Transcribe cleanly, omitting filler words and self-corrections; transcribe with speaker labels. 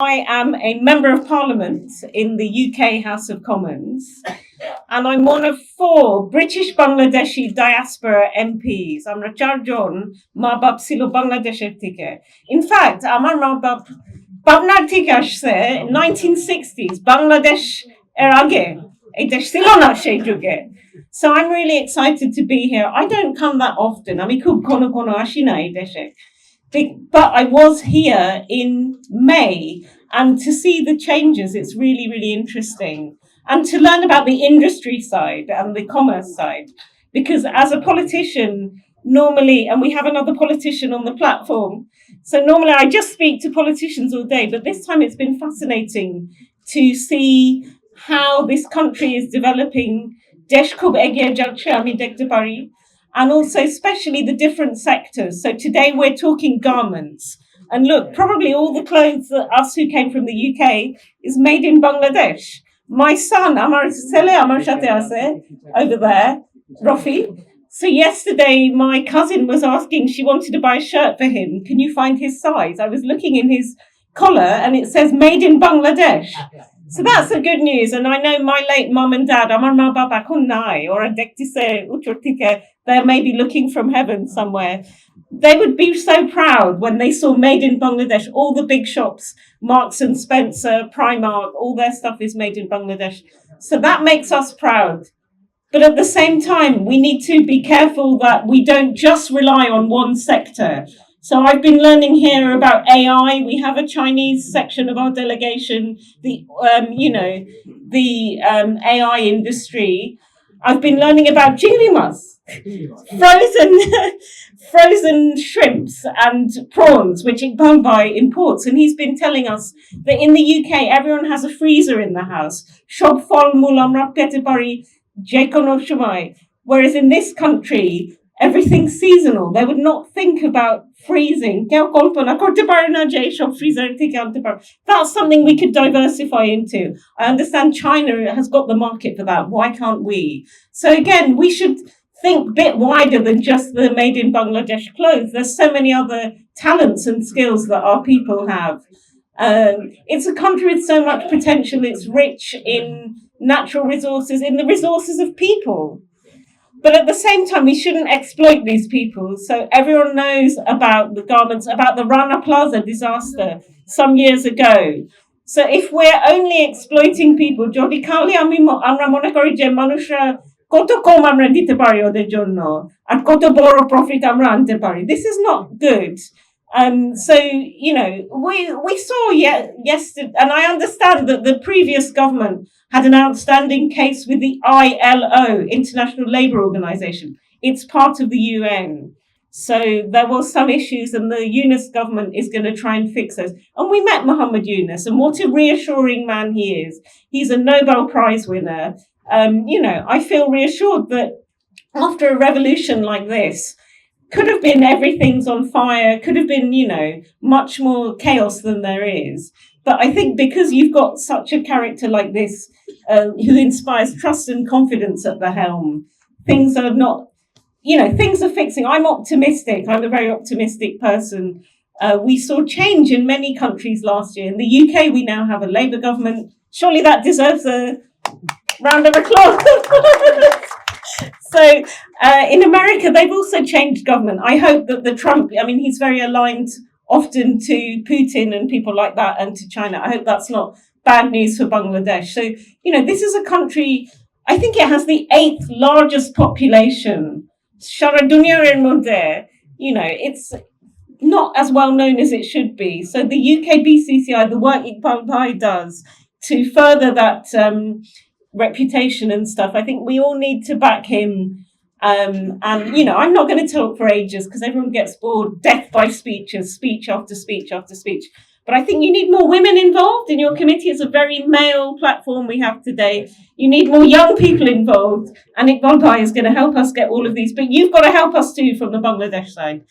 Speaker 1: I am a member of Parliament in the UK House of Commons, and I'm one of 4 British Bangladeshi diaspora MPs. Amra charjon ma bab silo Bangladesher থেকে. In fact, আমার মা বাপ পাবনার থেকে আসছে 1960s Bangladesh এর আগে এই দেশ ছিল না সেই যুগে. So I'm really excited to be here. I don't come that often. আমি খুব ঘন ঘন আসি না এই দেশে. But I was here in May, and to see the changes, it's really, really interesting. And to learn about the industry side and the commerce side. Because as a politician, normally, and we have another politician on the platform, so normally I just speak to politicians all day, but this time it's been fascinating to see how this country is developing. Desh khub egiye jaচ্ছে আমি দেখতে পারি. And also especially the different sectors. So today we're talking garments. And look, probably all the clothes that us who came from the UK is made in Bangladesh. My son, Amar Sele Amar Shate Ase, over there, Rafi. So yesterday my cousin was asking, she wanted to buy a shirt for him. Can you find his size? I was looking in his collar and it says made in Bangladesh. So that's the good news. And I know my late mum and dad, Amar Ma Bab Ekhon Nai, or a Dektise Uchor Thike, they're maybe looking from heaven somewhere. They would be so proud when they saw made in Bangladesh. All the big shops, Marks and Spencer, Primark, all their stuff is made in Bangladesh. So that makes us proud. But at the same time, we need to be careful that we don't just rely on one sector. So I've been learning here about AI. We have a Chinese section of our delegation, the AI industry. I've been learning about jingrimas, frozen shrimps and prawns, which Iqbal Bhai imports. And he's been telling us that in the UK, everyone has a freezer in the house. Shob fol mul amra pete pari je kono shomoy. Whereas in this country, everything's seasonal. They would not think about freezing. That's something we could diversify into. I understand China has got the market for that. Why can't we? So again, we should think a bit wider than just the made in Bangladesh clothes. There's so many other talents and skills that our people have. It's a country with so much potential. It's rich in natural resources, in the resources of people. But at the same time, we shouldn't exploit these people. So everyone knows about the garments, about the Rana Plaza disaster some years ago. So if we're only exploiting people, jodi kali amra mone kori je মানুষরা কত কম আমরা দিতে পারি ওদের জন্য আর কত বড় profit আমরা আনতে পারি. This is not good. So we saw yesterday, and I understand that the previous government had an outstanding case with the ILO, International Labour Organization. It's part of the UN. So there was some issues, and the Yunus government is going to try and fix those. And we met Muhammad Yunus, and what a reassuring man he is. He's a Nobel Prize winner. I feel reassured that after a revolution like this, could have been everything's on fire, could have been, much more chaos than there is. But I think because you've got such a character like this, who inspires trust and confidence at the helm, things are not, things are fixing. I'm optimistic. I'm a very optimistic person. We saw change in many countries last year. In the UK, we now have a Labour government. Surely that deserves a round of applause. So in America, they've also changed government. I hope that he's very aligned often to Putin and people like that, and to China. I hope that's not bad news for Bangladesh. So, this is a country, I think it has the 8th largest population. Shara Dunya er moddhe, it's not as well known as it should be. So the UK BCCI, the work Iqbal Bhai does to further that reputation and stuff, I think we all need to back him. And I'm not going to talk for ages because everyone gets bored, death by speeches, speech after speech after speech. But I think you need more women involved in your committee. It's a very male platform we have today. You need more young people involved, and Iqbal Bhai is going to help us get all of these, but you've got to help us too from the Bangladesh side.